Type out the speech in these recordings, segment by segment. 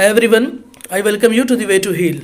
Hi everyone, I welcome you to the way to heal.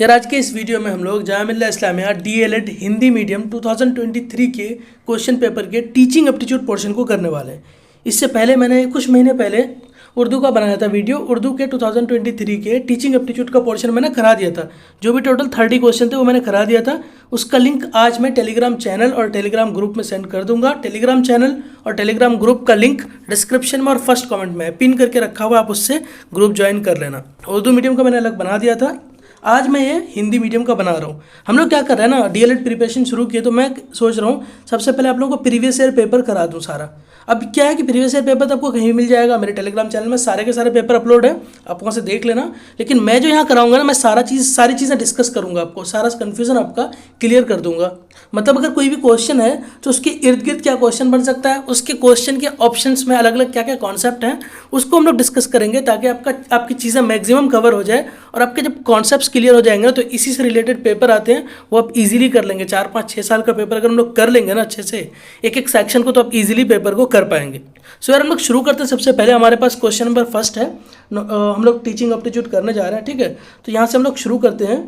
यार आज के इस वीडियो में हम लोग जामिया मिल्लिया इस्लामिया DLED हिंदी मीडियम 2023 के क्वेश्चन पेपर के टीचिंग एप्टीट्यूड पोर्शन को करने वाले हैं। इससे पहले मैंने कुछ महीने पहले उर्दू का बनाया था वीडियो। उर्दू के 2023 के टीचिंग एप्टीट्यूड का पोर्शन मैंने करा दिया था। जो भी टोटल 30 क्वेश्चन थे वो मैंने करा दिया था। उसका लिंक आज मैं टेलीग्राम चैनल और टेलीग्राम ग्रुप में सेंड कर दूंगा। टेलीग्राम चैनल और टेलीग्राम ग्रुप का लिंक डिस्क्रिप्शन में और फर्स्ट कमेंट में पिन करके रखा हुआ, आप उससे ग्रुप ज्वाइन कर लेना। उर्दू मीडियम का मैंने अलग बना दिया था, आज मैं ये हिंदी मीडियम का बना रहा हूँ। हम लोग क्या कर रहे हैं ना, DLED प्रिपरेशन शुरू किए तो मैं सोच रहा हूँ सबसे पहले आप लोगों को प्रीवियस ईयर पेपर करा दूँ सारा। अब क्या है कि प्रीवियस ईयर पेपर तो आपको कहीं भी मिल जाएगा, मेरे टेलीग्राम चैनल में सारे के सारे पेपर अपलोड है, आप वहाँ से देख लेना। लेकिन मैं जो यहाँ कराऊंगा ना, मैं सारी चीज़ें डिस्कस करूँगा, आपको सारा कन्फ्यूजन आपका क्लियर कर दूंगा। मतलब अगर कोई भी क्वेश्चन है तो उसके इर्द गिर्द क्या क्वेश्चन बन सकता है, उसके क्वेश्चन के ऑप्शंस में अलग अलग क्या क्या कॉन्सेप्ट हैं, उसको हम लोग डिस्कस करेंगे ताकि आपकी चीज़ें मैक्सिमम कवर हो जाए। और आपके जब कॉन्सेप्ट्स क्लियर हो जाएंगे ना, तो इसी से रिलेटेड पेपर आते हैं वो आप इजीली कर लेंगे। 4, 5, 6 साल का पेपर अगर हम लोग कर लेंगे ना अच्छे से, एक एक सेक्शन को, तो आप इजीली पेपर को कर पाएंगे। सो यार हम लोग शुरू करते हैं। सबसे पहले हमारे पास क्वेश्चन नंबर फर्स्ट है, हम लोग टीचिंग एप्टीट्यूड करने जा रहे हैं, ठीक है। तो यहाँ से हम लोग शुरू करते हैं।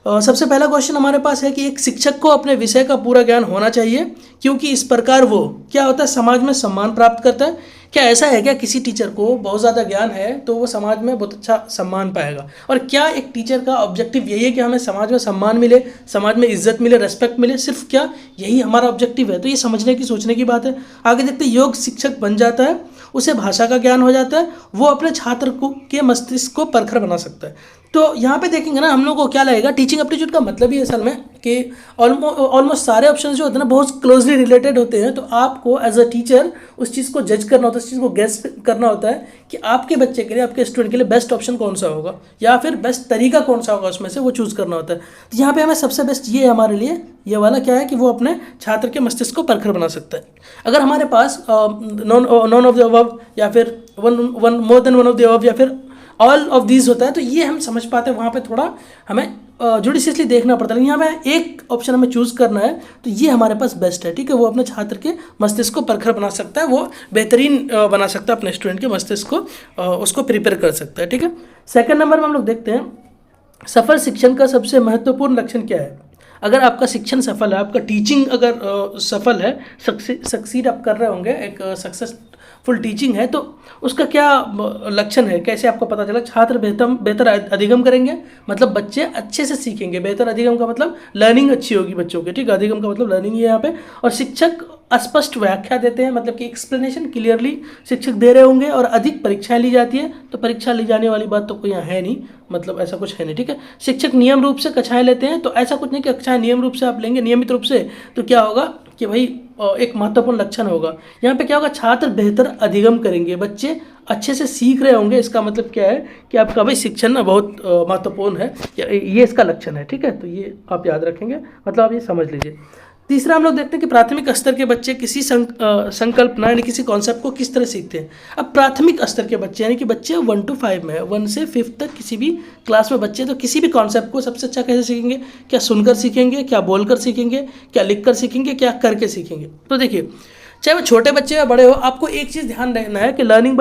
सबसे पहला क्वेश्चन हमारे पास है कि एक शिक्षक को अपने विषय का पूरा ज्ञान होना चाहिए, क्योंकि इस प्रकार वो क्या होता है, समाज में सम्मान प्राप्त करता है। क्या ऐसा है क्या, किसी टीचर को बहुत ज़्यादा ज्ञान है तो वो समाज में बहुत अच्छा सम्मान पाएगा? और क्या एक टीचर का ऑब्जेक्टिव यही है कि हमें समाज में सम्मान मिले, समाज में इज्जत मिले, रेस्पेक्ट मिले? सिर्फ क्या यही हमारा ऑब्जेक्टिव है? तो ये समझने की, सोचने की बात है। आगे देखते हैं, योग शिक्षक बन जाता है, उसे भाषा का ज्ञान हो जाता है, वो अपने छात्र को के मस्तिष्क को परखर बना सकता है। तो यहाँ पे देखेंगे ना, हम लोग को क्या लगेगा, टीचिंग एप्टीट्यूड का मतलब ही असल में कि ऑलमोस्ट सारे ऑप्शन जो होते हैं ना बहुत क्लोजली रिलेटेड होते हैं। तो आपको एज अ टीचर उस चीज़ को जज करना होता है, उस चीज़ को गेस करना होता है कि आपके बच्चे के लिए, आपके स्टूडेंट के लिए बेस्ट ऑप्शन कौन सा होगा, या फिर बेस्ट तरीका कौन सा होगा, उसमें से वो चूज़ करना होता है। तो यहाँ पे हमें सबसे बेस्ट ये है हमारे लिए, ये वाला क्या है कि वो अपने छात्र के मस्तिष्क को परखर बना सकता है। अगर हमारे पास नॉन ऑफ द अबव, या फिर more than one of the above, या फिर ऑल ऑफ दीज होता है, तो ये हम समझ पाते हैं। वहाँ पे थोड़ा हमें जुडिशियसली देखना पड़ता है। लेकिन यहाँ पे एक ऑप्शन हमें चूज़ करना है, तो ये हमारे पास बेस्ट है, ठीक है। वो अपने छात्र के मस्तिष्क को परखर बना सकता है, वो बेहतरीन बना सकता है अपने स्टूडेंट के मस्तिष्क को, उसको प्रिपेयर कर सकता है, ठीक है। सेकंड नंबर में हम लोग देखते हैं, सफल शिक्षण का सबसे महत्वपूर्ण लक्षण क्या है? अगर आपका शिक्षण सफल है, आपका टीचिंग अगर सफल है, सक्सीड आप कर रहे होंगे, एक सक्सेसफुल टीचिंग है, तो उसका क्या लक्षण है, कैसे आपको पता चला? छात्र बेहतर अधिगम करेंगे, मतलब बच्चे अच्छे से सीखेंगे। बेहतर अधिगम का मतलब लर्निंग अच्छी होगी बच्चों की, ठीक है। अधिगम का मतलब लर्निंग है यहाँ पे। और शिक्षक स्पष्ट व्याख्या देते हैं, मतलब कि एक्सप्लेनेशन क्लियरली शिक्षक दे रहे होंगे। और अधिक परीक्षाएं ली जाती है, तो परीक्षा ली जाने वाली बात तो कोई यहाँ है नहीं, मतलब ऐसा कुछ है नहीं, ठीक है। शिक्षक नियम रूप से कक्षाएं लेते हैं, तो ऐसा कुछ नहीं कि कक्षाएं नियम रूप से आप लेंगे, नियमित रूप से, तो क्या होगा कि भाई एक महत्वपूर्ण लक्षण होगा यहाँ पे। क्या होगा, छात्र बेहतर अधिगम करेंगे, बच्चे अच्छे से सीख रहे होंगे। इसका मतलब क्या है कि आपका भाई शिक्षण ना बहुत महत्वपूर्ण है, ये इसका लक्षण है, ठीक है। तो ये आप याद रखेंगे, मतलब आप ये समझ लीजिए। तीसरा हम लोग देखते हैं कि प्राथमिक स्तर के बच्चे किसी संकल्पना यानी किसी कॉन्सेप्ट को किस तरह सीखते हैं। अब प्राथमिक स्तर के बच्चे यानी कि बच्चे 1 to 5 में है, 1 से 5 तक किसी भी क्लास में बच्चे, तो किसी भी कॉन्सेप्ट को सबसे अच्छा कैसे सीखेंगे? क्या सुनकर सीखेंगे, क्या बोलकर सीखेंगे, क्या लिखकर सीखेंगे, क्या करके सीखेंगे? तो देखिए, चाहे वो छोटे बच्चे या बड़े हो, आपको एक चीज़ ध्यान रखना है कि लर्निंग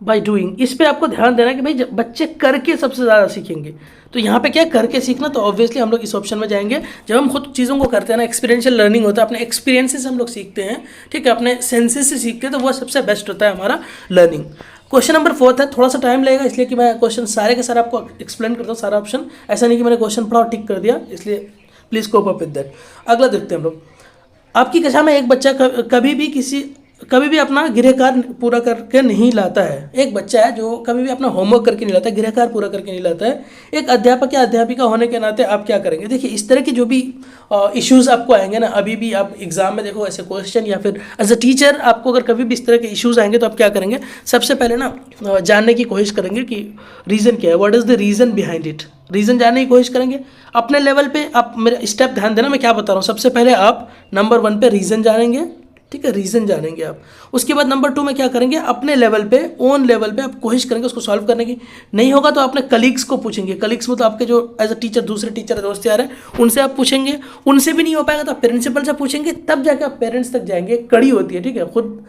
बाय डूइंग, इस पे आपको ध्यान देना है कि भाई बच्चे करके सबसे ज़्यादा सीखेंगे। तो यहाँ पे क्या है, करके सीखना, तो ऑब्वियसली हम लोग इस ऑप्शन में जाएंगे। जब हम खुद चीज़ों को करते हैं ना, एक्सपीरियंशियल लर्निंग होता है, अपने एक्सपीरियंसेस से हम लोग सीखते हैं, ठीक है, अपने सेंसेस से सीखते हैं, तो वो सबसे बेस्ट होता है हमारा लर्निंग। क्वेश्चन नंबर 4 है, थोड़ा सा टाइम लगेगा इसलिए कि मैं क्वेश्चन सारे के सारे आपको एक्सप्लेन करता हूँ, सारा ऑप्शन। ऐसा नहीं कि मैंने क्वेश्चन पढ़ा और टिक कर दिया, इसलिए please cope up with that. अगला देखते हैं हम लोग। आपकी कक्षा में एक बच्चा कभी भी अपना गृह कार्य पूरा करके नहीं लाता है। एक बच्चा है जो कभी भी अपना होमवर्क करके नहीं लाता है, गृह कार्य पूरा करके नहीं लाता है। एक अध्यापक या अध्यापिका होने के नाते आप क्या करेंगे? देखिए, इस तरह की जो भी इश्यूज़ आपको आएंगे ना, अभी भी आप एग्जाम में देखो ऐसे क्वेश्चन, या फिर एज अ टीचर आपको अगर कभी भी इस तरह के इश्यूज़ आएंगे, तो आप क्या करेंगे? सबसे पहले ना जानने की कोशिश करेंगे कि रीज़न क्या है, what is the reason behind it. Reason जानने की कोशिश करेंगे अपने लेवल पे। आप मेरा स्टेप ध्यान देना, मैं क्या बता रहा हूँ। सबसे पहले आप नंबर 1 पे रीज़न जानेंगे, ठीक है, रीज़न जानेंगे आप। उसके बाद नंबर 2 में क्या करेंगे, अपने लेवल पे, ओन लेवल पे आप कोशिश करेंगे उसको सॉल्व करने की। नहीं होगा तो अपने कलीग्स को पूछेंगे, कलीग्स मतलब आपके जो एज अ टीचर दूसरे टीचर दोस्त यार हैं, उनसे आप पूछेंगे। उनसे भी नहीं हो पाएगा तो आप प्रिंसिपल से पूछेंगे, तब जाके आप पेरेंट्स तक जाएंगे। कड़ी होती है, ठीक है, खुद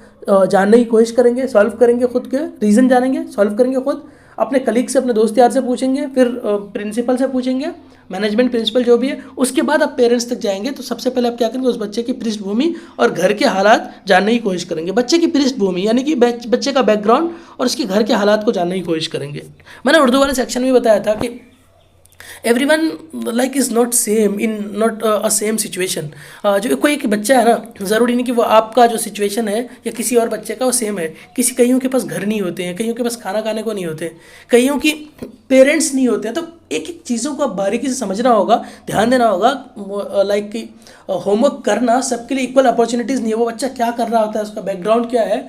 जानने की कोशिश करेंगे, सॉल्व करेंगे, खुद के रीज़न जानेंगे, सॉल्व करेंगे खुद, अपने कलीग से, अपने दोस्त यार से पूछेंगे, फिर प्रिंसिपल से पूछेंगे, मैनेजमेंट प्रिंसिपल जो भी है, उसके बाद आप पेरेंट्स तक जाएंगे। तो सबसे पहले आप क्या करेंगे, उस बच्चे की पृष्ठभूमि और घर के हालात जानने की कोशिश करेंगे। बच्चे की पृष्ठभूमि यानी कि बच्चे का बैकग्राउंड और उसके घर के हालात को जानने की कोशिश करेंगे। मैंने उर्दू वाले सेक्शन में बताया था कि everyone like is not same in not a same situation. जो कोई एक बच्चा है ना, ज़रूरी नहीं कि वो आपका जो सिचुएशन है या किसी और बच्चे का वो सेम है। कईयों के पास घर नहीं होते हैं, कईयों के पास खाना खाने को नहीं होते, कईयों की पेरेंट्स नहीं होते हैं। तो एक एक चीज़ों को आप बारीकी से समझना होगा, ध्यान देना होगा। लाइक कि होमवर्क करना सबके लिए इक्वल अपॉर्चुनिटीज़ नहीं है। वो बच्चा क्या कर रहा होता है, उसका बैकग्राउंड क्या है,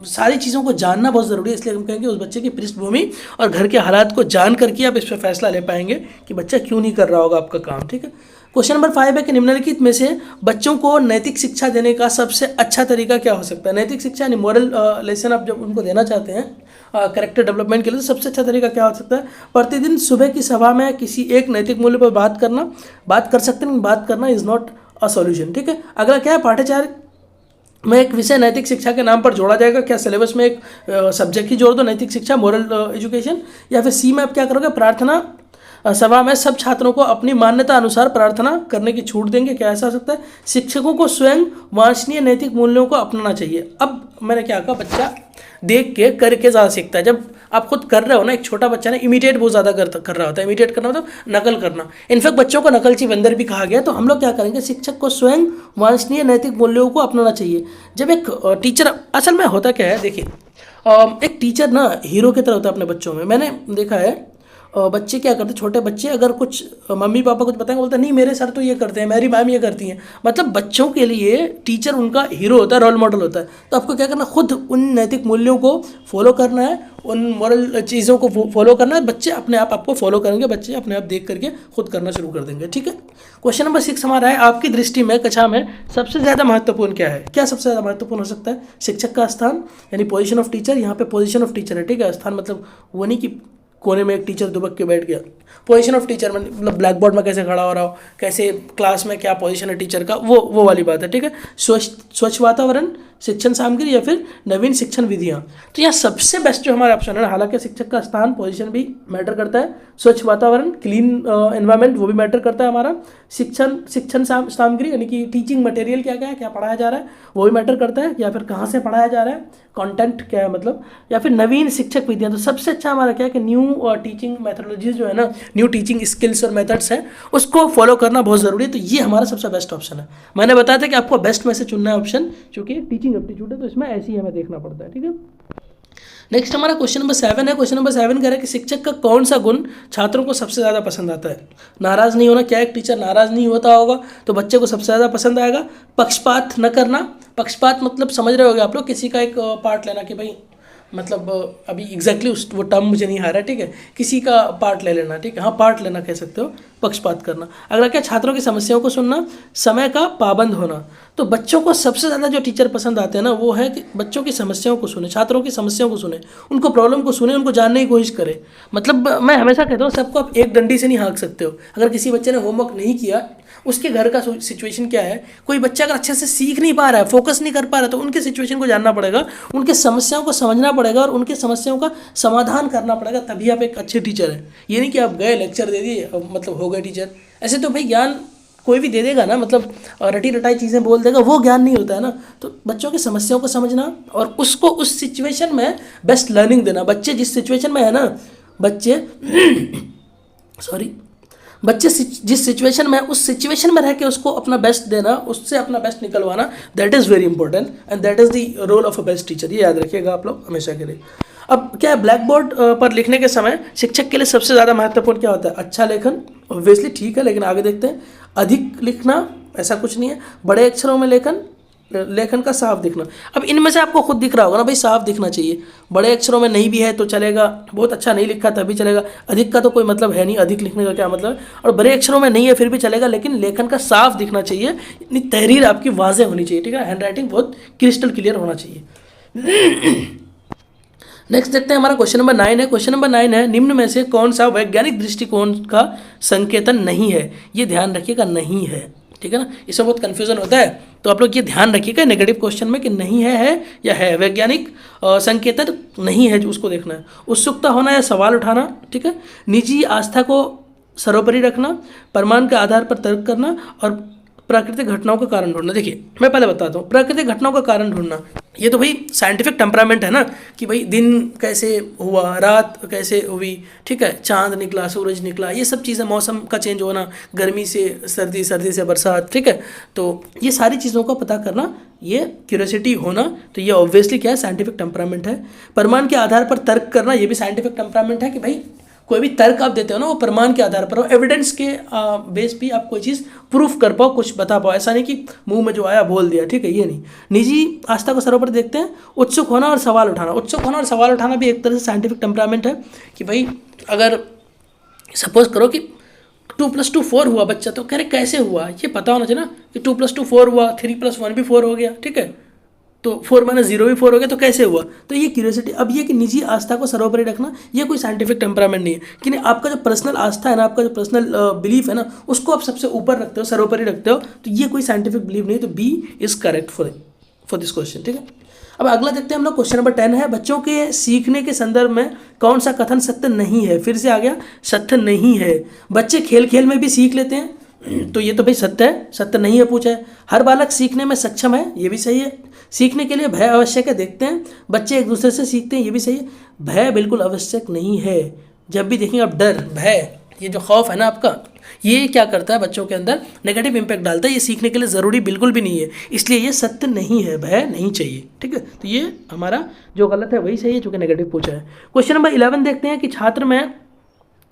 सारी चीज़ों को जानना बहुत ज़रूरी है। इसलिए हम कहेंगे उस बच्चे की पृष्ठभूमि और घर के हालात को जान करके आप इस पर फैसला ले पाएंगे कि बच्चा क्यों नहीं कर रहा होगा आपका काम। ठीक है, क्वेश्चन नंबर 5 है कि निम्नलिखित में से बच्चों को नैतिक शिक्षा देने का सबसे अच्छा तरीका क्या हो सकता है। नैतिक शिक्षा यानी मॉरल लेसन आप जब उनको देना चाहते हैं कैरेक्टर डेवलपमेंट के लिए, तो सबसे अच्छा तरीका क्या हो सकता है, प्रतिदिन सुबह की सभा में किसी एक नैतिक मूल्य पर बात करना। बात कर सकते हैं, बात करना इज़ नॉट अ सॉल्यूशन। ठीक है, अगला क्या है, पाठ्यचर्या में एक विषय नैतिक शिक्षा के नाम पर जोड़ा जाएगा। क्या सिलेबस में एक सब्जेक्ट ही जोड़ दो, नैतिक शिक्षा, मोरल एजुकेशन। या फिर सी में आप क्या करोगे, प्रार्थना सभा में सब छात्रों को अपनी मान्यता अनुसार प्रार्थना करने की छूट देंगे। क्या ऐसा हो सकता है, शिक्षकों को स्वयं वांछनीय नैतिक मूल्यों को अपनाना चाहिए। अब मैंने क्या कहा, बच्चा देख के करके ज़्यादा सीखता है। जब आप खुद कर रहे हो ना, एक छोटा बच्चा ना इमिटेट बहुत ज़्यादा कर रहा होता है। इमिटेट करना मतलब नकल करना। इनफैक्ट बच्चों को नकलची बंदर भी कहा गया। तो हम लोग क्या करेंगे, शिक्षक को स्वयं वांछनीय नैतिक मूल्यों को अपनाना चाहिए। जब एक टीचर, असल में होता क्या है, देखिए एक टीचर ना हीरो की तरह होता है अपने बच्चों में। मैंने देखा है बच्चे क्या करते, छोटे बच्चे अगर कुछ मम्मी पापा कुछ बताएंगे, बोलते नहीं मेरे सर तो ये करते हैं, मेरी मैम ये करती हैं। मतलब बच्चों के लिए टीचर उनका हीरो होता है, रोल मॉडल होता है। तो आपको क्या करना, खुद उन नैतिक मूल्यों को फॉलो करना है, उन मॉरल चीज़ों को फॉलो करना है। बच्चे अपने आप आपको फॉलो करेंगे, बच्चे अपने आप देख करके खुद करना शुरू कर देंगे। ठीक है, क्वेश्चन नंबर 6 हमारा है, आपकी दृष्टि में कक्षा में सबसे ज़्यादा महत्वपूर्ण क्या है। क्या सबसे ज़्यादा महत्वपूर्ण हो सकता है, शिक्षक का स्थान यानी पोजीशन ऑफ टीचर। यहाँ पे पोजीशन ऑफ टीचर है, ठीक है, स्थान मतलब वो नहीं कि कोने में एक टीचर दुबक के बैठ गया। पोजीशन ऑफ टीचर मतलब ब्लैक बोर्ड में कैसे खड़ा हो रहा हो, कैसे क्लास में क्या पोजीशन है टीचर का, वो वाली बात है। ठीक है, स्वच्छ वातावरण, शिक्षण सामग्री या फिर नवीन शिक्षण विधियाँ। तो यहाँ सबसे बेस्ट जो हमारा ऑप्शन है, हालांकि शिक्षक का स्थान, पोजीशन भी मैटर करता है, स्वच्छ वातावरण, क्लीन एनवायरनमेंट वो भी मैटर करता है हमारा, शिक्षण सामग्री यानी कि टीचिंग मटेरियल क्या क्या है, क्या पढ़ाया जा रहा है वो भी मैटर करता है, या फिर कहाँ से पढ़ाया जा रहा है, कंटेंट क्या है मतलब, या फिर नवीन शिक्षक विधियाँ। तो सबसे अच्छा हमारा क्या है कि न्यू टीचिंग मैथडोलॉजीज जो है ना, न्यू टीचिंग स्किल्स और मेथड्स हैं, उसको फॉलो करना बहुत ज़रूरी है। तो ये हमारा सबसे बेस्ट ऑप्शन है। मैंने बताया था कि आपको बेस्ट में से चुनना है ऑप्शन, क्योंकि टीचिंग एप्टीट्यूड है तो इसमें ऐसे ही हमें देखना पड़ता है। ठीक है, नेक्स्ट हमारा क्वेश्चन नंबर 7 है। क्वेश्चन नंबर 7 कह रहा है कि शिक्षक का कौन सा गुण छात्रों को सबसे ज़्यादा पसंद आता है। नाराज़ नहीं होना। क्या एक टीचर नाराज़ नहीं होता होगा तो बच्चे को सबसे ज़्यादा पसंद आएगा। पक्षपात न करना। पक्षपात मतलब समझ रहे होगे आप लोग, किसी का एक पार्ट लेना कि भाई मतलब अभी एग्जैक्टली वो टर्म मुझे नहीं आ रहा है। ठीक है, किसी का पार्ट ले लेना। ठीक है, हाँ पार्ट लेना कह सकते हो, पक्षपात करना। अगला क्या, छात्रों की समस्याओं को सुनना, समय का पाबंद होना। तो बच्चों को सबसे ज़्यादा जो टीचर पसंद आते हैं ना, वो है कि बच्चों की समस्याओं को सुने, छात्रों की समस्याओं को सुने, उनको प्रॉब्लम को सुने, उनको जानने की कोशिश करें। मतलब मैं हमेशा कहता हूँ सबको आप एक डंडी से नहीं हाँक सकते हो। अगर किसी बच्चे ने होमवर्क नहीं किया, उसके घर का सिचुएशन क्या है, कोई बच्चा अगर अच्छे से सीख नहीं पा रहा है, फोकस नहीं कर पा रहा है, तो उनके सिचुएशन को जानना पड़ेगा, उनके समस्याओं को समझना पड़ेगा और उनके समस्याओं का समाधान करना पड़ेगा, तभी आप एक अच्छे टीचर हैं। ये नहीं कि आप गए लेक्चर दे दिए मतलब हो गए टीचर। ऐसे तो भाई ज्ञान कोई भी दे देगा ना, मतलब रटी रटाई चीज़ें बोल देगा, वो ज्ञान नहीं होता है ना। तो बच्चों की समस्याओं को समझना और उसको उस सिचुएशन में बेस्ट लर्निंग देना। बच्चे जिस सिचुएशन में है ना, बच्चे जिस सिचुएशन में, उस सिचुएशन में रह के उसको अपना बेस्ट देना, उससे अपना बेस्ट निकलवाना, that is very important and that is the role of a best teacher. ये याद रखिएगा आप लोग हमेशा के लिए। अब क्या है, ब्लैक बोर्ड पर लिखने के समय शिक्षक के लिए सबसे ज़्यादा महत्वपूर्ण क्या होता है। अच्छा लेखन, ऑब्वियसली ठीक है, लेकिन आगे देखते हैं। अधिक लिखना, ऐसा कुछ नहीं है। बड़े अक्षरों में लेखन, लेखन का साफ दिखना। अब इनमें से आपको खुद दिख रहा होगा ना भाई, साफ दिखना चाहिए। बड़े अक्षरों में नहीं भी है तो चलेगा, बहुत अच्छा नहीं लिखा तभी चलेगा, अधिक का तो कोई मतलब है नहीं, अधिक लिखने का क्या मतलब है, और बड़े अक्षरों में नहीं है फिर भी चलेगा, लेकिन लेखन का साफ दिखना चाहिए, इतनी तहरीर आपकी वाज़ेह होनी चाहिए, ठीक है, हैंड राइटिंग बहुत क्रिस्टल क्लियर होना चाहिए। नेक्स्ट देखते हैं, हमारा क्वेश्चन नंबर 9 है। क्वेश्चन नंबर 9 है, निम्न में से कौन सा वैज्ञानिक दृष्टिकोण का संकेतन नहीं है। ये ध्यान रखिएगा, नहीं है, ठीक है ना, इसमें बहुत कन्फ्यूजन होता है, तो आप लोग ये ध्यान रखिएगा नेगेटिव क्वेश्चन में कि नहीं है या है। वैज्ञानिक संकेतन नहीं है जो उसको देखना है। उत्सुकता होना या सवाल उठाना, ठीक है। निजी आस्था को सर्वोपरि रखना, प्रमाण के आधार पर तर्क करना, और प्राकृतिक घटनाओं का कारण ढूंढना। देखिए मैं पहले बताता हूँ, प्राकृतिक घटनाओं का कारण ढूंढना, ये तो भाई साइंटिफिक टेम्परामेंट है ना, कि भाई दिन कैसे हुआ, रात कैसे हुई, ठीक है, चांद निकला, सूरज निकला, ये सब चीज़ें, मौसम का चेंज होना, गर्मी से सर्दी, सर्दी से बरसात, ठीक है, तो ये सारी चीज़ों को पता करना, ये क्यूरियोसिटी होना, तो ये ऑब्वियसली क्या है, साइंटिफिक टेम्परामेंट है। प्रमाण के आधार पर तर्क करना, ये भी साइंटिफिक टेम्परामेंट है, कि भाई कोई भी तर्क आप देते हो ना, वो प्रमाण के आधार पर हो, एविडेंस के बेस पे आप कोई चीज़ प्रूफ कर पाओ, कुछ बता पाओ, ऐसा नहीं कि मुंह में जो आया बोल दिया, ठीक है, ये नहीं। निजी आस्था को सर्वोपरि देखते हैं। उत्सुक होना और सवाल उठाना, उत्सुक होना और सवाल उठाना भी एक तरह से साइंटिफिक टेम्परामेंट है, कि भाई अगर सपोज करो कि 2 + 2 4 हुआ बच्चा, तो कह रहे कैसे हुआ, ये पता होना चाहिए ना, कि 2 + 2 4 हुआ, 3 + 1 भी 4 हो गया, ठीक है, तो 4 - 0 भी 4 हो गया, तो कैसे हुआ, तो ये क्यूरियोसिटी। अब ये कि निजी आस्था को सर्वोपरि रखना, ये कोई साइंटिफिक टेम्परामेंट नहीं है, कि नहीं, आपका जो पर्सनल आस्था है ना, आपका जो पर्सनल बिलीफ है ना, उसको आप सबसे ऊपर रखते हो, सर्वोपरि रखते हो, तो ये कोई साइंटिफिक बिलीफ नहीं है, तो B is correct for this question, ठीक है। अब अगला देखते हैं हम लोग, क्वेश्चन नंबर 10 है, बच्चों के सीखने के संदर्भ में कौन सा कथन सत्य नहीं है। फिर से आ गया, सत्य नहीं है। बच्चे खेल खेल में भी सीख लेते हैं, तो ये तो भाई सत्य है, सत्य नहीं है पूछा है। हर बालक सीखने में सक्षम है, ये भी सही है। सीखने के लिए भय आवश्यक है, देखते हैं बच्चे एक दूसरे से सीखते हैं, ये भी सही है। भय बिल्कुल आवश्यक नहीं है। जब भी देखेंगे आप डर, भय, ये जो खौफ है ना आपका, ये क्या करता है, बच्चों के अंदर नेगेटिव इंपैक्ट डालता है, ये सीखने के लिए ज़रूरी बिल्कुल भी नहीं है, इसलिए ये सत्य नहीं है, भय नहीं चाहिए, ठीक है। तो ये हमारा जो गलत है वही सही है, जो कि नेगेटिव पूछा है। क्वेश्चन नंबर 11 देखते हैं, कि छात्र में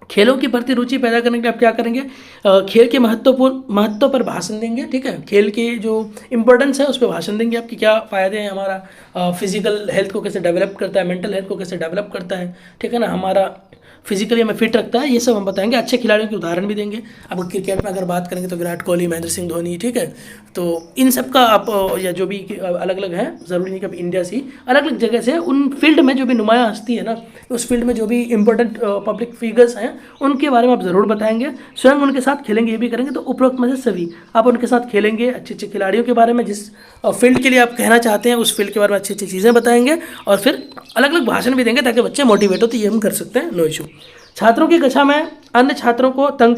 खेलों की प्रति रुचि पैदा करने के लिए आप क्या करेंगे, खेल के महत्व पर भाषण देंगे, ठीक है, खेल की जो इंपॉर्टेंस है उस पर भाषण देंगे, आपके क्या फ़ायदे हैं, हमारा फिजिकल हेल्थ को कैसे डेवलप करता है, मेंटल हेल्थ को कैसे डेवलप करता है, ठीक है ना, हमारा फिजिकली हमें फिट रखता है, ये सब हम बताएंगे। अच्छे खिलाड़ियों के उदाहरण भी देंगे। अब क्रिकेट में अगर बात करेंगे तो विराट कोहली, महेंद्र सिंह धोनी, ठीक है, तो इन सब का आप या जो भी अलग अलग हैं, ज़रूरी नहीं कि अब इंडिया से अलग अलग जगह से, उन फील्ड में जो भी नुमाया हस्ती है ना, उस फील्ड में जो भी इंपॉर्टेंट पब्लिक फिगर्स हैं, उनके बारे में आप ज़रूर बताएंगे। स्वयं उनके साथ खेलेंगे, ये भी करेंगे। तो उपरोक्त में से सभी आप उनके साथ खेलेंगे, अच्छे अच्छे खिलाड़ियों के बारे में, जिस फील्ड के लिए आप कहना चाहते हैं उस फील्ड के बारे में अच्छी अच्छी चीज़ें बताएंगे, और फिर अलग अलग भाषण भी देंगे ताकि बच्चे मोटिवेट हो। तो ये हम कर सकते हैं, नो इशू। छात्रों की कक्षा में अन्य छात्रों को तंग,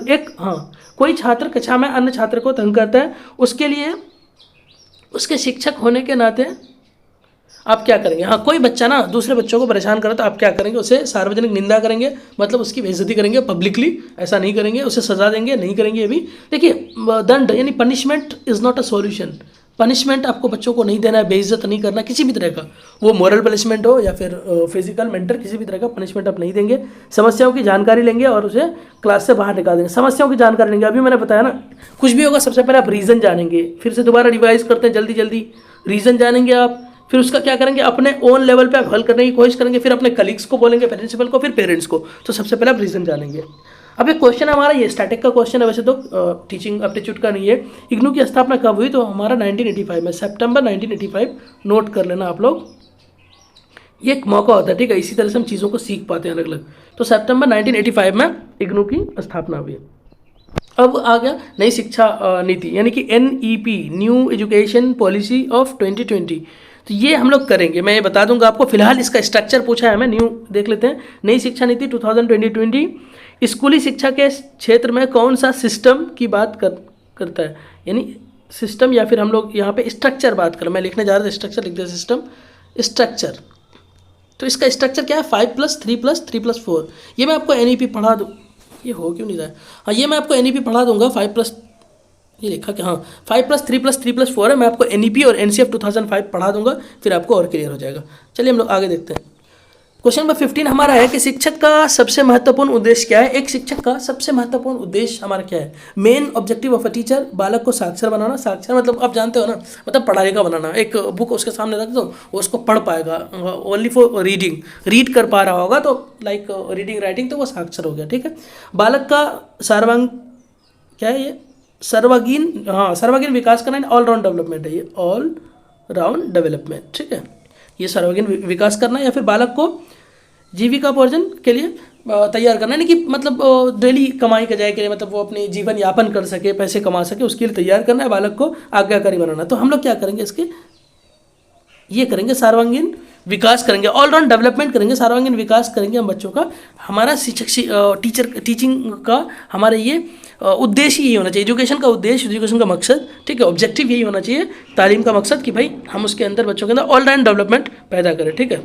कोई छात्र कक्षा में अन्य छात्र को तंग करता है, उसके लिए उसके शिक्षक होने के नाते आप क्या करेंगे। कोई बच्चा ना दूसरे बच्चों को परेशान करे तो आप क्या करेंगे, उसे सार्वजनिक निंदा करेंगे, मतलब उसकी बेइज्जती करेंगे पब्लिकली, ऐसा नहीं करेंगे, उसे सजा देंगे, नहीं करेंगे। ये भी देखिए, दंड यानी punishment is not a solution. Punishment आपको बच्चों को नहीं देना है, बेइज्जत नहीं करना किसी भी तरह का, वो मॉरल पनिशमेंट हो या फिर फिजिकल मेंटल, किसी भी तरह का पनिशमेंट आप नहीं देंगे। समस्याओं की जानकारी लेंगे और उसे क्लास से बाहर निकाल देंगे। समस्याओं की जानकारी लेंगे, अभी मैंने बताया ना, कुछ भी होगा सबसे पहले आप रीज़न जानेंगे, फिर से दोबारा रिवाइज करते हैं जल्दी जल्दी, रीज़न जानेंगे आप, फिर उसका क्या करेंगे, अपने ओन लेवल पे आप हल करने की कोशिश करेंगे, फिर अपने कलीग्स को बोलेंगे, प्रिंसिपल को, फिर पेरेंट्स को। तो सबसे पहले आप रीज़न जानेंगे। अब एक क्वेश्चन हमारा ये स्टैटिक का क्वेश्चन है, वैसे तो टीचिंग एप्टीट्यूड का नहीं है। इग्नू की स्थापना कब हुई, तो हमारा 1985 में, सितंबर 1985, नोट कर लेना आप लोग। ये एक मौका होता है, ठीक है, इसी तरह से हम चीज़ों को सीख पाते हैं अलग अलग। तो सितंबर 1985 में इग्नू की स्थापना हुई। अब आ गया नई शिक्षा नीति, यानी कि NEP, new education policy of 2020। तो ये हम लोग करेंगे, मैं ये बता दूंगा आपको। फिलहाल इसका स्ट्रक्चर पूछा है हमें, न्यू देख लेते हैं। नई शिक्षा नीति 2020 स्कूली शिक्षा के क्षेत्र में कौन सा सिस्टम की बात करता है, यानी सिस्टम, या फिर हम लोग यहाँ पे स्ट्रक्चर बात करें। मैं लिखने जा रहा था स्ट्रक्चर, लिख दिया सिस्टम, स्ट्रक्चर। तो इसका स्ट्रक्चर क्या है, 5+3+3+4। ये मैं आपको NEP पढ़ा दूँ, ये हो क्यों नहीं रहा है, हाँ ये मैं आपको NEP पढ़ा दूंगा। 5+, ये लिखा कि 5+3+3+4 है। मैं आपको NEP और NCF 2005 पढ़ा दूंगा, फिर आपको और क्लियर हो जाएगा। चलिए हम लोग आगे देखते हैं। क्वेश्चन नंबर 15 हमारा है कि शिक्षक का सबसे महत्वपूर्ण उद्देश्य क्या है। एक शिक्षक का सबसे महत्वपूर्ण उद्देश्य हमारा क्या है। Main objective of a teacher, बालक को साक्षर बनाना। साक्षर मतलब आप जानते हो ना, मतलब पढ़ाई का बनाना। एक बुक उसके सामने रख दो, वो उसको पढ़ पाएगा, ओनली फॉर रीडिंग, रीड कर पा रहा होगा तो लाइक रीडिंग राइटिंग, तो वो साक्षर हो गया। ठीक है। बालक का सर्वांग क्या है ये, सर्वांगीण, हाँ सर्वांगीण विकास करना, ऑलराउंड डेवलपमेंट है ये, ऑल राउंड डेवलपमेंट। ठीक है, ये सर्वांगीण विकास करना या फिर बालक को जीविकोपार्जन के लिए तैयार करना, यानी कि मतलब डेली कमाई कजाई के लिए, मतलब वो अपने जीवन यापन कर सके, पैसे कमा सके, उसके लिए तैयार करना है। बालक को आज्ञाकारी बनाना। तो हम लोग क्या करेंगे इसके, ये करेंगे सर्वांगीण विकास करेंगे, ऑलराउंड डेवलपमेंट करेंगे, सर्वांगीण विकास करेंगे हम बच्चों का। हमारा शिक्षक टीचिंग का हमारा ये उद्देश्य यही होना चाहिए, एजुकेशन का उद्देश्य, एजुकेशन का मकसद, ठीक है, ऑब्जेक्टिव यही होना चाहिए, तालीम का मकसद, कि भाई हम उसके अंदर बच्चों के अंदर ऑलराउंड डेवलपमेंट पैदा करें। ठीक है।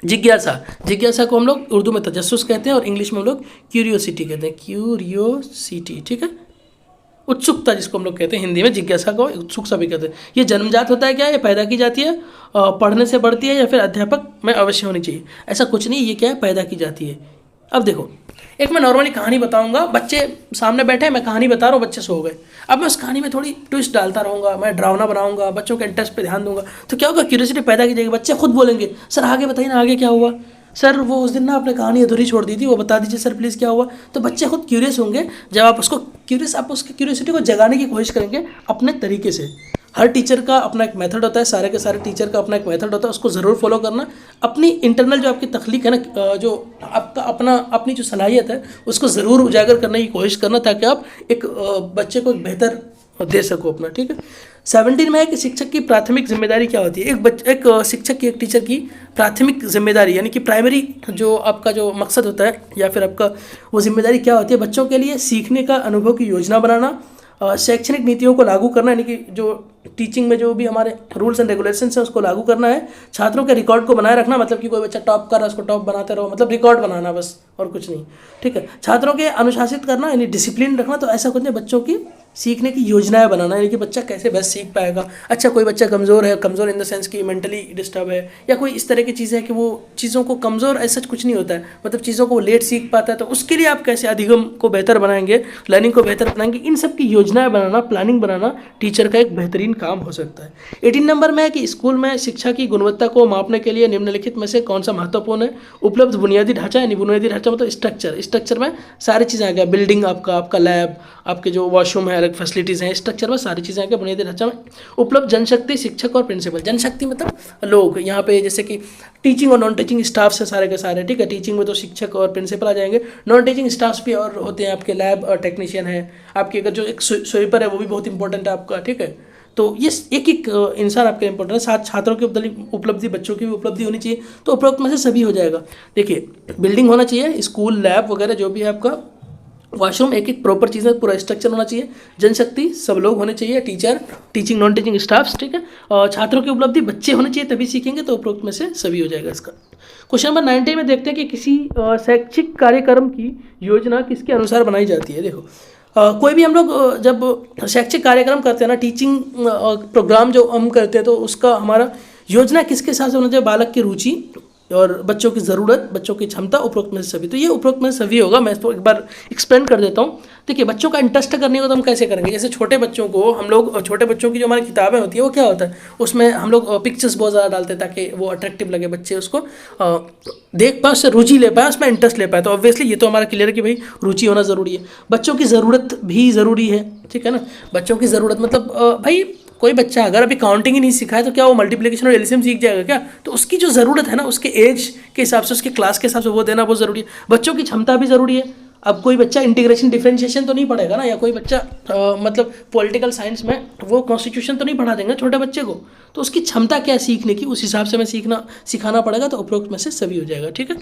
जिज्ञासा, जिज्ञासा को हम लोग उर्दू में तजस्सुस कहते हैं और इंग्लिश में हम लोग क्यूरियोसिटी कहते हैं, क्यूरियोसिटी। ठीक है, उत्सुकता जिसको हम लोग कहते हैं हिंदी में, जिज्ञासा को उत्सुकता भी कहते हैं। ये जन्मजात होता है क्या, ये पैदा की जाती है, पढ़ने से बढ़ती है, या फिर अध्यापक में अवश्य होनी चाहिए, ऐसा कुछ नहीं, ये क्या है, पैदा की जाती है। अब देखो, एक मैं नॉर्मली कहानी बताऊंगा, बच्चे सामने बैठे हैं, मैं कहानी बता रहा हूँ, बच्चे सो गए। अब मैं उस कहानी में थोड़ी ट्विस्ट डालता रहूँगा, मैं डरावना बनाऊंगा, बच्चों के इंटरेस्ट पे ध्यान दूंगा, तो क्या होगा, क्यूरियोसिटी पैदा की जाएगी। बच्चे खुद बोलेंगे, सर आगे बताइए ना, आगे क्या हुआ, सर वो उस दिन ना आपने कहानी अधूरी छोड़ दी थी, वो बता दीजिए सर प्लीज़ क्या हुआ। तो बच्चे खुद क्यूरियस होंगे। जब आप उसको आप उसकी क्यूरियोसिटी को जगाने की कोशिश करेंगे अपने तरीके से। हर टीचर का अपना एक मेथड होता है, सारे के सारे टीचर का अपना एक मेथड होता है, उसको ज़रूर फॉलो करना। अपनी इंटरनल जो आपकी तख्लीक है ना, जो आपका अपनी जो सलाहियत है, उसको ज़रूर उजागर करने की कोशिश करना, ताकि आप एक बच्चे को एक बेहतर दे सको अपना। ठीक है। 17 में है कि शिक्षक की प्राथमिक जिम्मेदारी क्या होती है। एक शिक्षक की, एक टीचर की प्राथमिक जिम्मेदारी, यानी कि प्राइमरी जो आपका जो मकसद होता है, या फिर आपका वो जिम्मेदारी क्या होती है, बच्चों के लिए सीखने का अनुभव की योजना बनाना, शैक्षणिक नीतियों को लागू करना, यानी कि जो टीचिंग में जो भी हमारे रूल्स एंड रेगुलेशंस हैं उसको लागू करना है, छात्रों के रिकॉर्ड को बनाए रखना, मतलब कि कोई बच्चा टॉप कर रहा है उसको टॉप बनाते रहो, मतलब रिकॉर्ड बनाना बस, और कुछ नहीं। ठीक है। छात्रों के अनुशासित करना, यानी डिसिप्लिन रखना, तो ऐसा कुछ नहीं, बच्चों की सीखने की योजनाएं बनाना, यानी कि बच्चा कैसे बेस्ट सीख पाएगा। अच्छा, कोई बच्चा कमज़ोर है, कमज़ोर इन द सेंस कि मेंटली डिस्टर्ब है, या कोई इस तरह की चीज़ है कि वो चीज़ों को कमज़ोर ऐसा कुछ नहीं होता है, मतलब चीज़ों को लेट सीख पाता है, तो उसके लिए आप कैसे अधिगम को बेहतर बनाएंगे, लर्निंग को बेहतर बनाएंगे, इन सब की योजनाएं बनाना, प्लानिंग बनाना टीचर का एक बेहतरीन काम हो सकता है। 18 नंबर में है कि स्कूल में शिक्षा की गुणवत्ता को मापने के लिए निम्नलिखित में से कौन सा महत्वपूर्ण है। उपलब्ध बुनियादी ढांचा, यानी बुनियादी ढांचा मतलब स्ट्रक्चर में सारी चीज़ें आ गया, बिल्डिंग, आपका लैब, आपके जो वॉशरूम है, अलग फैसिलिटीज़ हैं, स्ट्रक्चर में सारी चीज़ें आ गया, बुनियादी ढांचा में। उपलब्ध जनशक्ति, शिक्षक और प्रिंसिपल। जनशक्ति मतलब लोग, यहाँ पे जैसे कि टीचिंग और नॉन टीचिंग स्टाफ से सारे के सारे। ठीक है। टीचिंग में तो शिक्षक और प्रिंसिपल आ जाएंगे, नॉन टीचिंग स्टाफ भी और होते हैं, आपके लैब और टेक्नीशियन है, आपके अगर जो एक स्वीपर है वो भी बहुत इंपॉर्टेंट है आपका। ठीक है। तो ये एक इंसान आपका इंपॉर्टेंट है, साथ छात्रों की उपलब्धि, बच्चों की भी उपलब्धि होनी चाहिए, तो उपरोक्त में से सभी हो जाएगा। देखिए, बिल्डिंग होना चाहिए, स्कूल, लैब वगैरह जो भी है आपका, वॉशरूम, एक प्रॉपर चीज़ है, पूरा स्ट्रक्चर होना चाहिए, जनशक्ति सब लोग होने चाहिए, teacher, teaching, non teaching staffs. ठीक है। और छात्रों की उपलब्धि, बच्चे होने चाहिए तभी सीखेंगे, तो उपरोक्त में से सभी हो जाएगा इसका। क्वेश्चन नंबर 19 में देखते हैं कि किसी शैक्षिक कार्यक्रम की योजना किसके अनुसार बनाई जाती है। देखो, कोई भी हम लोग जब शैक्षिक कार्यक्रम करते हैं ना, टीचिंग प्रोग्राम जो हम करते हैं, तो उसका हमारा योजना किसके साथ होना चाहिए, बालक की रुचि और बच्चों की ज़रूरत, बच्चों की क्षमता, उपरोक्त में सभी। तो ये उपरोक्त में सभी होगा। मैं इसको एक बार एक्सप्लेन कर देता हूँ। देखिए, बच्चों का इंटरेस्ट करने को तो हम कैसे करेंगे, जैसे छोटे बच्चों को हम लोग, छोटे बच्चों की जो हमारी किताबें होती है वो क्या होता है, उसमें हम लोग पिक्चर्स बहुत ज़्यादा डालते हैं ताकि वो अट्रैक्टिव लगे, बच्चे उसको देख पाए, उससे रुचि ले पाए, उसमें इंटरेस्ट ले पाए। तो ऑब्वियसली ये तो हमारा क्लियर है कि भाई रुचि होना ज़रूरी है। बच्चों की ज़रूरत भी ज़रूरी है। ठीक है ना। बच्चों की ज़रूरत मतलब भाई कोई बच्चा अगर अभी काउंटिंग ही नहीं सीखा है तो क्या वो मल्टीप्लिकेशन और एलसीएम सीख जाएगा क्या। तो उसकी जो ज़रूरत है ना, उसके एज के हिसाब से, उसके क्लास के हिसाब से वो देना बहुत ज़रूरी है। बच्चों की क्षमता भी ज़रूरी है। अब कोई बच्चा इंटीग्रेशन डिफरेंशिएशन तो नहीं पढ़ेगा ना, या कोई बच्चा मतलब पॉलिटिकल साइंस में वो कॉन्स्टिट्यूशन तो नहीं पढ़ा देंगे छोटे बच्चे को, तो उसकी क्षमता क्या है सीखने की, उस हिसाब से हमें सिखाना पड़ेगा। तो उपरोक्त में से सभी हो जाएगा। ठीक है।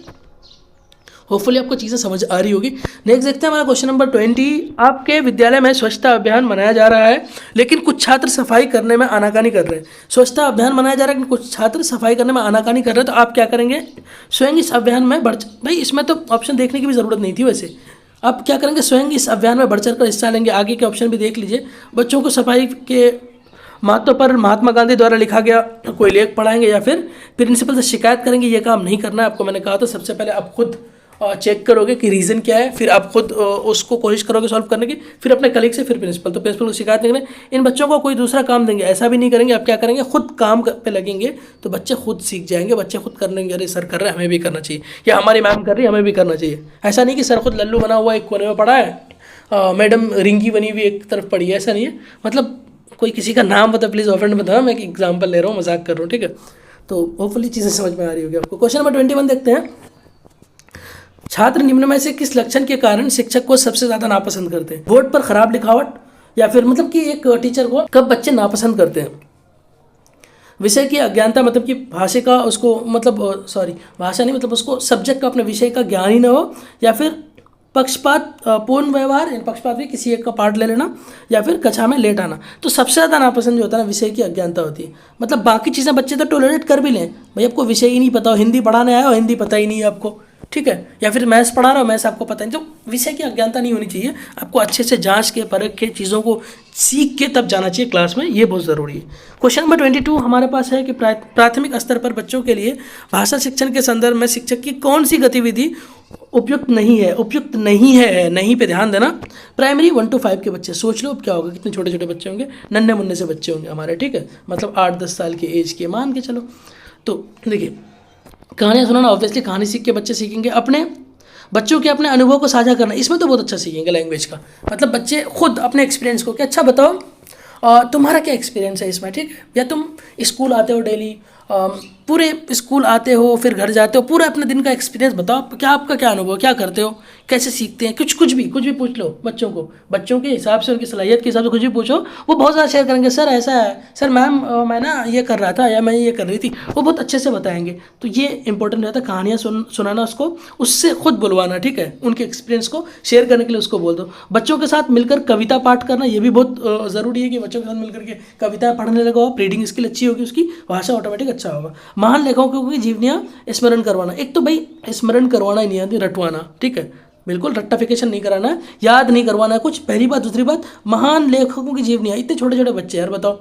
होपफुली आपको चीज़ें समझ आ रही होगी। नेक्स्ट देखते हैं हमारा क्वेश्चन नंबर 20। आपके विद्यालय में स्वच्छता अभियान मनाया जा रहा है, लेकिन कुछ छात्र सफाई करने में आनाकानी कर रहे हैं। स्वच्छता अभियान मनाया जा रहा है, लेकिन कुछ छात्र सफाई करने में आनाकानी कर रहे हैं, तो आप क्या करेंगे, स्वयं इस अभियान में भाई इसमें तो ऑप्शन देखने की भी ज़रूरत नहीं थी वैसे। आप क्या करेंगे, स्वयं इस अभियान में बढ़ चढ़ कर हिस्सा लेंगे। आगे के ऑप्शन भी देख लीजिए। बच्चों को सफाई के मातों पर महात्मा गांधी द्वारा लिखा गया कोई लेख पढ़ाएंगे या फिर प्रिंसिपल से शिकायत करेंगे। ये काम नहीं करना है आपको। मैंने कहा था सबसे पहले आप खुद चेक करोगे कि रीज़न क्या है, फिर आप खुद उसको कोशिश करोगे सॉल्व करने की, फिर अपने कलीग से, फिर प्रिंसिपल। तो प्रिंसिपल को शिकायत नहीं करें। इन बच्चों को कोई दूसरा काम देंगे ऐसा भी नहीं करेंगे। आप क्या करेंगे, खुद काम पे लगेंगे तो बच्चे खुद सीख जाएंगे। बच्चे खुद कर लेंगे, अरे सर कर रहे हैं हमें भी करना चाहिए, या हमारी मैम कर रही है हमें भी करना चाहिए। ऐसा नहीं कि सर खुद लल्लू बना हुआ एक कोने में पड़ा है, मैडम रिंगी बनी हुई एक तरफ पड़ी है, ऐसा नहीं है। मतलब कोई किसी का नाम बता, प्लीज़ ऑफेंड मत होना, मैं एक एग्जाम्पल ले रहा हूँ, मजाक कर रहा हूँ, ठीक है। तो होपफुली चीज़ें समझ में आ रही होगी आपको। क्वेश्चन नंबर 21 देखते हैं। छात्र निम्न में से किस लक्षण के कारण शिक्षक को सबसे ज़्यादा नापसंद करते हैं? बोर्ड पर खराब लिखावट, या फिर मतलब कि एक टीचर को कब बच्चे नापसंद करते हैं? विषय की अज्ञानता, मतलब कि भाषा का उसको भाषा नहीं, मतलब उसको सब्जेक्ट का अपने विषय का ज्ञान ही ना हो, या फिर पक्षपात पूर्ण व्यवहार, पक्षपात भी किसी एक का पार्ट ले लेना, या फिर कक्षा में लेट आना। तो सबसे ज़्यादा नापसंद जो होता है ना, विषय की अज्ञानता होती है। मतलब बाकी चीज़ें बच्चे तो टॉलरेट कर भी लें, भाई आपको विषय ही नहीं पता हो, हिंदी पढ़ाने आया हो हिंदी पता ही नहीं है आपको, ठीक है, या फिर मैथ्स पढ़ा रहा हो मैथ्स आपको पता नहीं, तो विषय की अज्ञानता नहीं होनी चाहिए। आपको अच्छे से जांच के परख के चीज़ों को सीख के तब जाना चाहिए क्लास में, ये बहुत ज़रूरी है। क्वेश्चन नंबर 22 हमारे पास है कि प्राथमिक स्तर पर बच्चों के लिए भाषा शिक्षण के संदर्भ में शिक्षक की कौन सी गतिविधि उपयुक्त नहीं है? उपयुक्त नहीं है, नहीं पे ध्यान देना। प्राइमरी 1 to 5 के बच्चे, सोच लो अब क्या होगा, कितने छोटे छोटे बच्चे होंगे, नन्हे मुन्ने से बच्चे होंगे हमारे, ठीक है, मतलब 8-10 साल के एज के मान के चलो। तो देखिए, कहानियाँ सुनाना, ऑब्वियसली कहानी सीख के बच्चे सीखेंगे। अपने बच्चों के अपने अनुभव को साझा करना, इसमें तो बहुत अच्छा सीखेंगे लैंग्वेज का। मतलब बच्चे खुद अपने एक्सपीरियंस को, कि अच्छा बताओ तुम्हारा क्या एक्सपीरियंस है इसमें, ठीक है, या तुम स्कूल आते हो डेली, पूरे स्कूल आते हो फिर घर जाते हो, पूरा अपने दिन का एक्सपीरियंस बताओ, क्या आपका क्या अनुभव, क्या करते हो, कैसे सीखते हैं, कुछ भी पूछ लो बच्चों को, बच्चों के हिसाब से, उनकी सलाहियत के हिसाब से कुछ भी पूछो, वो बहुत ज़्यादा शेयर करेंगे। सर ऐसा है, सर मैम मैं ना ये कर रहा था, या मैं ये कर रही थी, वो बहुत अच्छे से बताएंगे। तो ये इंपॉर्टेंट रहता है, कहानियाँ सुनाना उसको, उससे खुद बुलवाना, ठीक है, उनके एक्सपीरियंस को शेयर करने के लिए उसको बोल दो। बच्चों के साथ मिलकर कविता पाठ करना, ये भी बहुत ज़रूरी है कि बच्चों के साथ मिलकर के कविताएं पढ़ने लगो आप, रीडिंग स्किल अच्छी होगी, उसकी भाषा ऑटोमेटिक अच्छा होगा। महान लेखकों की जीवनियाँ स्मरण करवाना, एक तो भाई स्मरण करवाना ही नहीं आती, रटवाना, ठीक है, बिल्कुल रट्टाफिकेशन नहीं कराना है, याद नहीं करवाना है कुछ। पहली बात। दूसरी बात, महान लेखकों की जीवनियाँ, इतने छोटे छोटे बच्चे यार, बताओ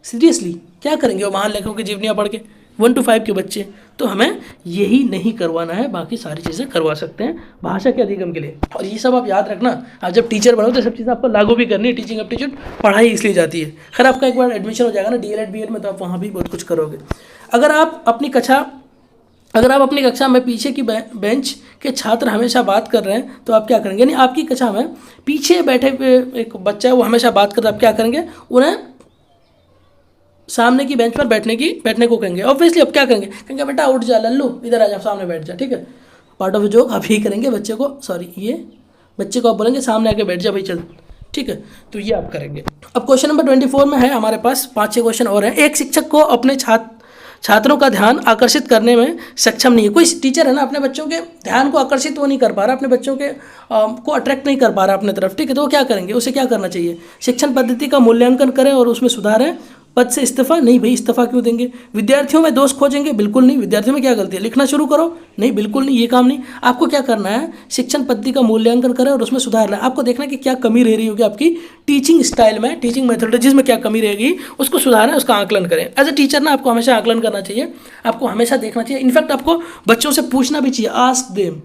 सीरियसली क्या करेंगे वो महान लेखकों की जीवनियाँ पढ़ के, 1 to 5 के बच्चे। तो हमें यही नहीं करवाना है, बाकी सारी चीज़ें करवा सकते हैं भाषा के अधिगम के लिए। और ये सब आप याद रखना, आप जब टीचर बनो तो सब चीज़ें आपको लागू भी करनी है। टीचिंग एप्टीट्यूड पढ़ाई इसलिए जाती है। खैर आपका एक बार एडमिशन हो जाएगा ना DLED BEd में, तो आप वहाँ भी बहुत कुछ करोगे। अगर आप अपनी कक्षा में पीछे की बेंच के छात्र हमेशा बात कर रहे हैं तो आप क्या करेंगे? यानी आपकी कक्षा में पीछे बैठे एक बच्चा है, वो हमेशा बात कर रहा है, आप क्या करेंगे? उन्हें सामने की बेंच पर बैठने को कहेंगे। ऑब्वियसली अब क्या करेंगे? कहेंगे बेटा उठ जा लल्लू, इधर आ जा, सामने बैठ जा, ठीक है। पार्ट ऑफ जोक आप ही करेंगे बच्चे को, बच्चे को आप बोलेंगे सामने आके बैठ जा भाई चल, ठीक है। तो ये आप करेंगे। अब क्वेश्चन नंबर 24 में है हमारे पास 5-6 क्वेश्चन और हैं। एक शिक्षक को अपने छात्रों का ध्यान आकर्षित करने में सक्षम नहीं है। कोई टीचर है ना, अपने बच्चों के ध्यान को आकर्षित वो नहीं कर पा रहा, अपने बच्चों के को अट्रैक्ट नहीं कर पा रहा अपने तरफ, ठीक है। तो वो क्या करेंगे? उसे क्या करना चाहिए? शिक्षण पद्धति का मूल्यांकन करें और उसमें सुधारें। पद से इस्तीफा? नहीं भाई, इस्तीफा क्यों देंगे। विद्यार्थियों में दोष खोजेंगे? बिल्कुल नहीं। विद्यार्थियों में क्या गलती है? लिखना शुरू करो? नहीं, बिल्कुल नहीं, ये काम नहीं। आपको क्या करना है? शिक्षण पद्धति का मूल्यांकन करें और उसमें सुधार लाएं। आपको देखना है कि क्या कमी रह रही होगी आपकी टीचिंग स्टाइल में, टीचिंग मेथोडोलॉजीज में क्या कमी रहेगी, उसको सुधारें, उसका आकलन करें। एज ए टीचर ना आपको हमेशा आकलन करना चाहिए, आपको हमेशा देखना चाहिए। इनफैक्ट आपको बच्चों से पूछना भी चाहिए, आस्क देम।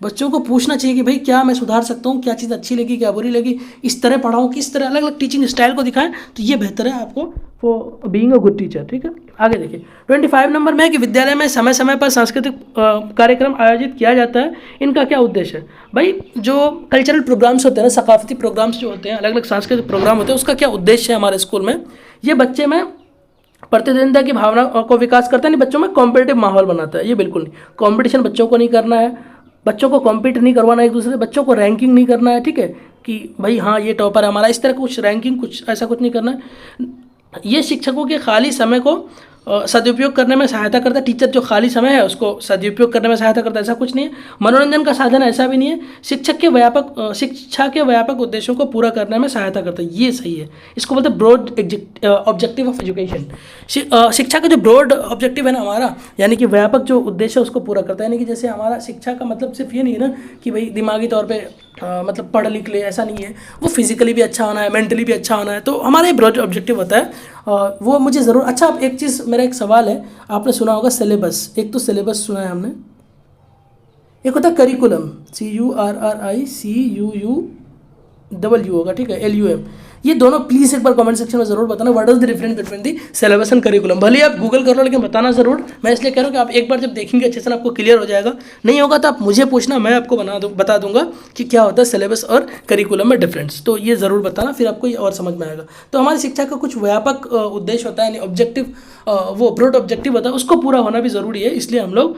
बच्चों को पूछना चाहिए कि भाई क्या मैं सुधार सकता हूँ, क्या चीज़ अच्छी लगी, क्या बुरी लगी, इस तरह पढ़ाऊँ, किस तरह, अलग अलग टीचिंग स्टाइल को दिखाएं, तो ये बेहतर है आपको for being a good teacher, ठीक है। आगे देखिए 25 नंबर में है कि विद्यालय में समय समय पर सांस्कृतिक कार्यक्रम आयोजित किया जाता है, इनका क्या उद्देश्य है। भाई जो कल्चरल प्रोग्राम्स होते हैं ना, सकाफती प्रोग्राम्स जो होते हैं, अलग अलग सांस्कृतिक प्रोग्राम होते हैं, उसका क्या उद्देश्य है हमारे स्कूल में? ये बच्चे में प्रतिद्वंदिता की भावना को विकास करता है, नहीं बच्चों में कॉम्पिटिटिव माहौल बनाता है। ये बिल्कुल नहीं, कॉम्पिटिशन बच्चों को नहीं करना है, बच्चों को कॉम्पीट नहीं करवाना एक दूसरे से, बच्चों को रैंकिंग नहीं करना है, ठीक है, कि भाई हाँ ये टॉपर है हमारा, इस तरह कुछ रैंकिंग कुछ ऐसा कुछ नहीं करना है। ये शिक्षकों के खाली समय को सदुपयोग करने में सहायता करता है। टीचर जो खाली समय है उसको सदुपयोग करने में सहायता करता है, ऐसा कुछ नहीं है। मनोरंजन का साधन ऐसा भी नहीं है। शिक्षा के व्यापक उद्देश्यों को पूरा करने में सहायता करता है, ये सही है। इसको बोलते हैं ब्रॉड ऑब्जेक्टिव ऑफ एजुकेशन। शिक्षा का जो ब्रॉड ऑब्जेक्टिव है ना हमारा, यानी कि व्यापक जो उद्देश्य है उसको पूरा करता है। यानी कि जैसे हमारा शिक्षा का मतलब सिर्फ ये नहीं है ना कि भाई दिमागी तौर पर मतलब पढ़ लिख ले, ऐसा नहीं है। वो फिजिकली भी अच्छा होना है, मेंटली भी अच्छा होना है। तो हमारा ब्रॉड ऑब्जेक्टिव होता है वो मुझे ज़रूर। अच्छा, अब एक चीज़, मेरा एक सवाल है, आपने सुना होगा सिलेबस, एक तो सिलेबस सुना है हमने, एक होता है करिकुलम, CURRICUUW होगा, ठीक है, LUM। ये दोनों प्लीज़ एक बार कमेंट सेक्शन में जरूर बताना, what is the difference between the syllabus and curriculum. भले आप गूगल कर लो लेकिन बताना जरूर। मैं इसलिए कह रहा हूँ कि आप एक बार जब देखेंगे अच्छे से आपको क्लियर हो जाएगा। नहीं होगा तो आप मुझे पूछना, मैं आपको बता दूंगा कि क्या होता है सिलेबस और करिकुलम में डिफरेंस। तो ये ज़रूर बताना, फिर आपको ये और समझ में आएगा। तो हमारी शिक्षा का कुछ व्यापक उद्देश्य होता है, यानी ऑब्जेक्टिव, वो ब्रॉड ऑब्जेक्टिव होता है, उसको पूरा होना भी ज़रूरी है। इसलिए हम लोग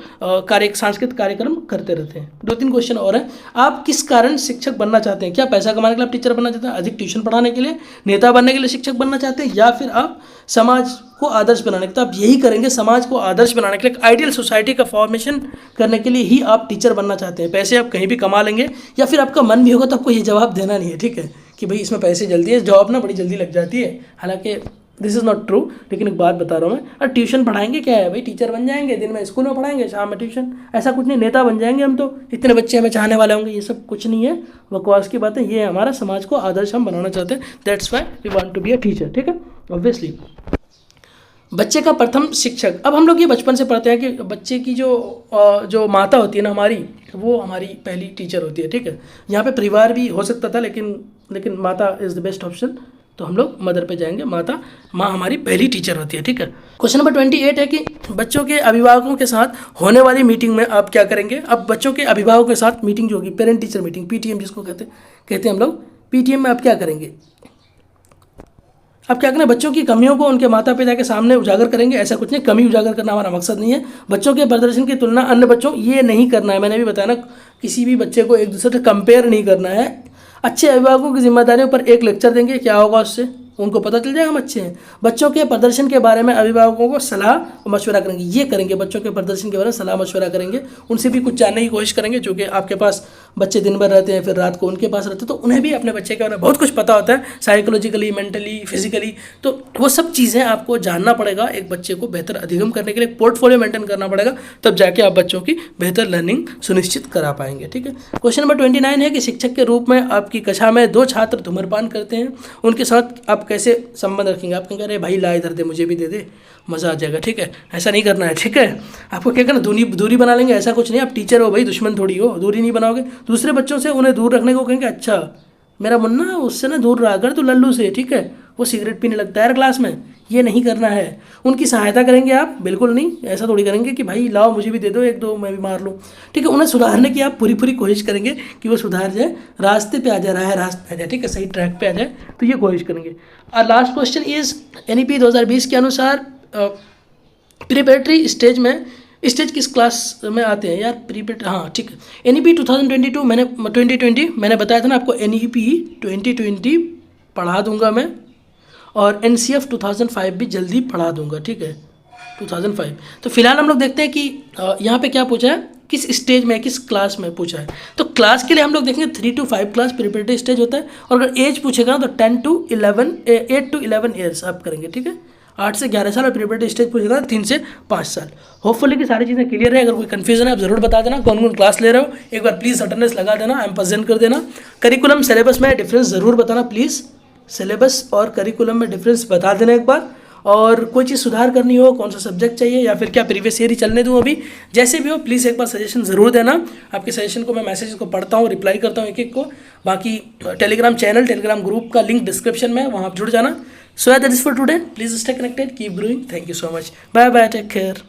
सांस्कृतिक कार्यक्रम करते रहते हैं। 2-3 क्वेश्चन और हैं। आप किस कारण शिक्षक बनना चाहते हैं? क्या पैसा कमाने के लिए आप टीचर बनना चाहते हैं, अधिक ट्यूशन पढ़ाने के लिए, नेता बनने के लिए शिक्षक बनना चाहते हैं, या फिर आप समाज को आदर्श बनाने के? तो आप यही करेंगे, समाज को आदर्श बनाने के लिए, आइडियल सोसाइटी का फॉर्मेशन करने के लिए ही आप टीचर बनना चाहते हैं। पैसे आप कहीं भी कमा लेंगे, या फिर आपका मन भी होगा तो आपको ये जवाब देना नहीं है, ठीक है, कि भाई इसमें पैसे जल्दी है, जॉब ना बड़ी जल्दी लग जाती है। हालांकि दिस इज़ नॉट ट्रू, लेकिन एक बात बता रहा हूँ मैं। और ट्यूशन पढ़ाएंगे क्या है भाई, टीचर बन जाएंगे, दिन में स्कूल में पढ़ाएंगे, शाम में ट्यूशन, ऐसा कुछ नहीं। नेता बन जाएंगे हम तो, इतने बच्चे हमें चाहने वाले होंगे, ये सब कुछ नहीं है, बकवास की बात है। ये हमारा समाज को आदर्श हम बनाना चाहते हैं, that's why we want to be a teacher, ठीक है। ऑब्वियसली बच्चे का प्रथम शिक्षक, अब हम लोग ये बचपन से पढ़ते हैं कि बच्चे की जो माता होती है ना हमारी, वो हमारी पहली टीचर होती है, ठीक है। यहाँ पे परिवार भी हो सकता था, लेकिन माता इज़ द बेस्ट ऑप्शन, तो हम लोग मदर पे जाएंगे। माँ हमारी पहली टीचर होती है, ठीक है। क्वेश्चन नंबर 28 है कि बच्चों के अभिभावकों के साथ होने वाली मीटिंग में आप क्या करेंगे? अब बच्चों के अभिभावकों के साथ मीटिंग जो होगी, पेरेंट टीचर मीटिंग, PTM जिसको कहते हैं हम लोग, PTM में आप क्या करेंगे? अब क्या करें, बच्चों की कमियों को उनके माता पिता के सामने उजागर करेंगे। ऐसा कुछ नहीं, कमी उजागर करना हमारा मकसद नहीं है। बच्चों के प्रदर्शन की तुलना अन्य बच्चों, ये नहीं करना है। मैंने भी बताया ना, किसी भी बच्चे को एक दूसरे से कंपेयर नहीं करना है। अच्छे अभिभावकों की जिम्मेदारियों पर एक लेक्चर देंगे, क्या होगा उससे? उनको पता चल जाएगा हम अच्छे हैं। बच्चों के प्रदर्शन के बारे में अभिभावकों को सलाह और मशवरा करेंगे, ये करेंगे, बच्चों के प्रदर्शन के बारे में सलाह मशवरा करेंगे। उनसे भी कुछ जानने की कोशिश करेंगे, जो कि आपके पास बच्चे दिन भर रहते हैं, फिर रात को उनके पास रहते हैं, तो उन्हें भी अपने बच्चे के बारे में बहुत कुछ पता होता है, साइकोलॉजिकली, मेंटली, फिजिकली। तो वो सब चीज़ें आपको जानना पड़ेगा। एक बच्चे को बेहतर अधिगम करने के लिए पोर्टफोलियो मेंटेन करना पड़ेगा, तब जाके आप बच्चों की बेहतर लर्निंग सुनिश्चित करा पाएंगे, ठीक है। क्वेश्चन नंबर 29 है कि शिक्षक के रूप में आपकी कक्षा में 2 छात्र धूम्रपान करते हैं, उनके साथ आप कैसे संबंध रखेंगे? आप कहेंगे अरे भाई ला इधर दे, मुझे भी दे दे, मज़ा आ जाएगा, ठीक है। ऐसा नहीं करना है, ठीक है। आपको क्या करना, दूरी बना लेंगे, ऐसा कुछ नहीं। आप टीचर हो भाई, दुश्मन थोड़ी हो, दूरी नहीं बनाओगे। दूसरे बच्चों से उन्हें दूर रखने को कहेंगे, अच्छा मेरा मुन्ना उससे ना दूर रहा कर, तो लल्लू से, ठीक है, वो सिगरेट पीने लगता है क्लास में, ये नहीं करना है। उनकी सहायता करेंगे आप, बिल्कुल नहीं, ऐसा थोड़ी करेंगे कि भाई लाओ मुझे भी दे दो 1-2, मैं भी मार लूँ, ठीक है। उन्हें सुधारने की आप पूरी कोशिश करेंगे कि वो सुधार जाए, रास्ते पे आ जाए, रास्ते पे आ जाए, ठीक है, सही ट्रैक पे आ जाए, तो ये कोशिश करेंगे। और लास्ट क्वेश्चन इज NEP 2020 के अनुसार प्रिपरेटरी स्टेज किस क्लास में आते हैं यार? हाँ ठीक है। NEP 2020 मैंने बताया था ना आपको, NEP 2020 पढ़ा दूंगा मैं, और NCF 2005 भी जल्दी पढ़ा दूंगा, ठीक है, 2005। तो फिलहाल हम लोग देखते हैं कि यहाँ पे क्या पूछा है, किस स्टेज में, किस क्लास में पूछा है। तो क्लास के लिए हम लोग देखेंगे 3 to 5 क्लास प्रिपरेटरी स्टेज होता है, और अगर एज पूछेगा तो 8 to 11 ईयर्स आप करेंगे, ठीक है। 8 से 11 साल, और प्रिपरेटरी स्टेज पूछेगा 3 से 5 साल। होपफुली कि सारी चीज़ें क्लियर है। अगर कोई कन्फ्यूजन है आप ज़रूर बता देना, कौन क्लास ले रहे हो, एक बार प्लीज़ अटेंडेंस लगा देना, एम प्रेजेंट कर देना। करिकुलम सिलेबस में डिफरेंस ज़रूर बताना प्लीज़, सिलेबस और करिकुलम में डिफरेंस बता देना एक बार। और कोई चीज़ सुधार करनी हो, कौन सा सब्जेक्ट चाहिए, या फिर क्या प्रीवियस ईयर ही चलने दूँ अभी, जैसे भी हो प्लीज़ एक बार सजेशन ज़रूर देना। आपके सजेशन को मैं मैसेज को पढ़ता हूँ, रिप्लाई करता हूँ एक को। बाकी टेलीग्राम चैनल, टेलीग्राम ग्रुप का लिंक डिस्क्रिप्शन में, वहाँ आप जुड़ जाना। So that is for today, please stay connected, keep growing, thank you so much, bye bye, take care.